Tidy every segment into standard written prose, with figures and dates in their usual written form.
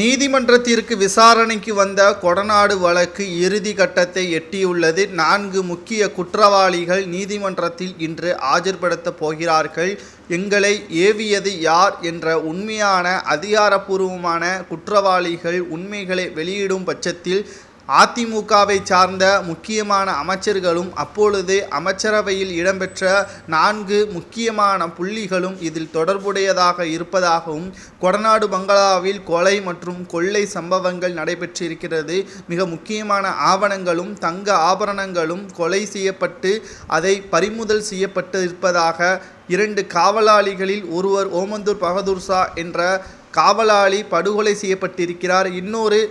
நீதிமன்றத்திற்கு விசாரணைக்கு வந்த கொடநாடு வழக்கு இறுதி கட்டத்தை எட்டியுள்ளது. 4 முக்கிய குற்றவாளிகள் நீதிமன்றத்தில் இன்று ஆஜர்படுத்தப் போகிறார்கள். எங்களை ஏவியது யார் என்ற உண்மையான அதிகாரப்பூர்வமான குற்றவாளிகள் உண்மைகளை வெளியிடும் பட்சத்தில் அதிமுகவை சார்ந்த முக்கியமான அமைச்சர்களும் அப்பொழுது அமைச்சரவையில் இடம்பெற்ற 4 முக்கியமான புள்ளிகளும் இதில் தொடர்புடையதாக இருப்பதாகவும், கொடநாடு பங்களாவில் கொலை மற்றும் கொள்ளை சம்பவங்கள் நடைபெற்றிருக்கிறது. மிக முக்கியமான ஆவணங்களும் தங்க ஆபரணங்களும் கொலை செய்யப்பட்டு அதை பறிமுதல் செய்யப்பட்டிருப்பதாக 2 காவலாளிகளில் ஒருவர் ஓமந்தூர் பகதூர்ஷா என்ற காவலாளி படுகொலை செய்யப்பட்டிருக்கிறார். இன்னொரு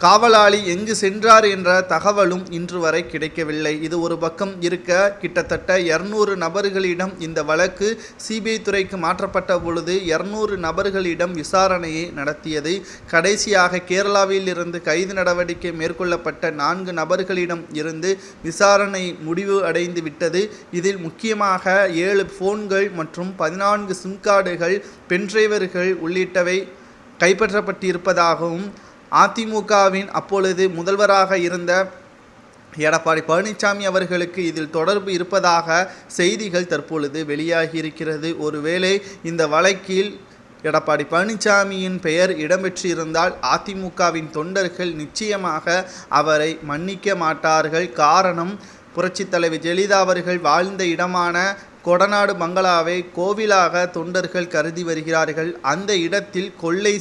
காவலாளி எங்கு சென்றார் என்ற தகவலும் இன்று வரை கிடைக்கவில்லை. இது ஒரு பக்கம் இருக்க, கிட்டத்தட்ட 200 நபர்களிடம் இந்த வழக்கு சிபிஐ துறைக்கு மாற்றப்பட்ட பொழுது 200 நபர்களிடம் விசாரணையை நடத்தியது. கடைசியாக கேரளாவில் இருந்து கைது நடவடிக்கை மேற்கொள்ளப்பட்ட 4 நபர்களிடம் இருந்து விசாரணை முடிவு அடைந்து விட்டது. இதில் முக்கியமாக 7 போன்கள் மற்றும் 14 சிம் கார்டுகள், பென்டிரைவர்கள் உள்ளிட்டவை கைப்பற்றப்பட்டிருப்பதாகவும், அதிமுகவின் அப்பொழுது முதல்வராக இருந்த எடப்பாடி பழனிசாமி அவர்களுக்கு இதில் தொடர்பு இருப்பதாக செய்திகள் தற்பொழுது வெளியாகியிருக்கிறது. ஒருவேளை இந்த வழக்கில் எடப்பாடி பழனிசாமியின் பெயர் இடம்பெற்றிருந்தால் அதிமுகவின் தொண்டர்கள் நிச்சயமாக அவரை மன்னிக்க மாட்டார்கள். காரணம், புரட்சித் தலைவி ஜெயலலிதா அவர்கள் வாழ்ந்த இடமான கொடநாடு பங்களாவை கோவிலாக தொண்டர்கள் கருதி வருகிறார்கள். அந்த இடத்தில் கொலை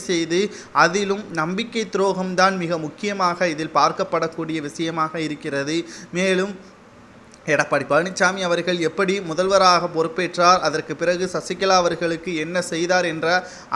செய்து அதிலும் நம்பிக்கை துரோகம்தான் மிக முக்கியமாக இதில் பார்க்கப்படக்கூடிய விஷயமாக இருக்கிறது. மேலும் எடப்பாடி பழனிசாமி அவர்கள் எப்படி முதல்வராக பொறுப்பேற்றார், அதற்கு பிறகு சசிகலா அவர்களுக்கு என்ன செய்தார் என்ற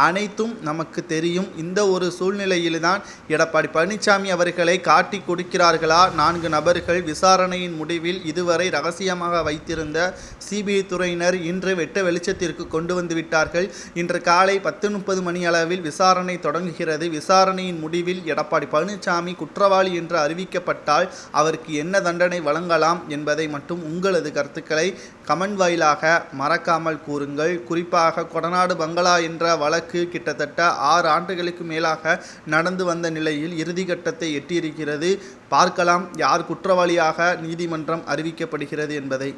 அனைத்தும் நமக்கு தெரியும். இந்த ஒரு சூழ்நிலையில்தான் எடப்பாடி பழனிசாமி அவர்களை காட்டி கொடுக்கிறார்களா 4 நபர்கள். விசாரணையின் முடிவில் இதுவரை ரகசியமாக வைத்திருந்த சிபிஐ துறையினர் இன்று வெட்ட வெளிச்சத்திற்கு கொண்டு வந்து விட்டார்கள். இன்று காலை 10:30 மணி அளவில் விசாரணை தொடங்குகிறது. விசாரணையின் முடிவில் எடப்பாடி பழனிசாமி குற்றவாளி என்று அறிவிக்கப்பட்டால் அவருக்கு என்ன தண்டனை வழங்கலாம் என்பதை மட்டும் உங்களது கருத்துக்களை கமெண்ட் வாயிலாக மறக்காமல் கூறுங்கள். குறிப்பாக கொடநாடு பங்களா என்ற வழக்கு கிட்டத்தட்ட 6 ஆண்டுகளுக்கு மேலாக நடந்து வந்த நிலையில் இறுதிக்கட்டத்தை எட்டியிருக்கிறது. பார்க்கலாம் யார் குற்றவாளியாக நீதிமன்றம் அறிவிக்கப்படுகிறது என்பதை.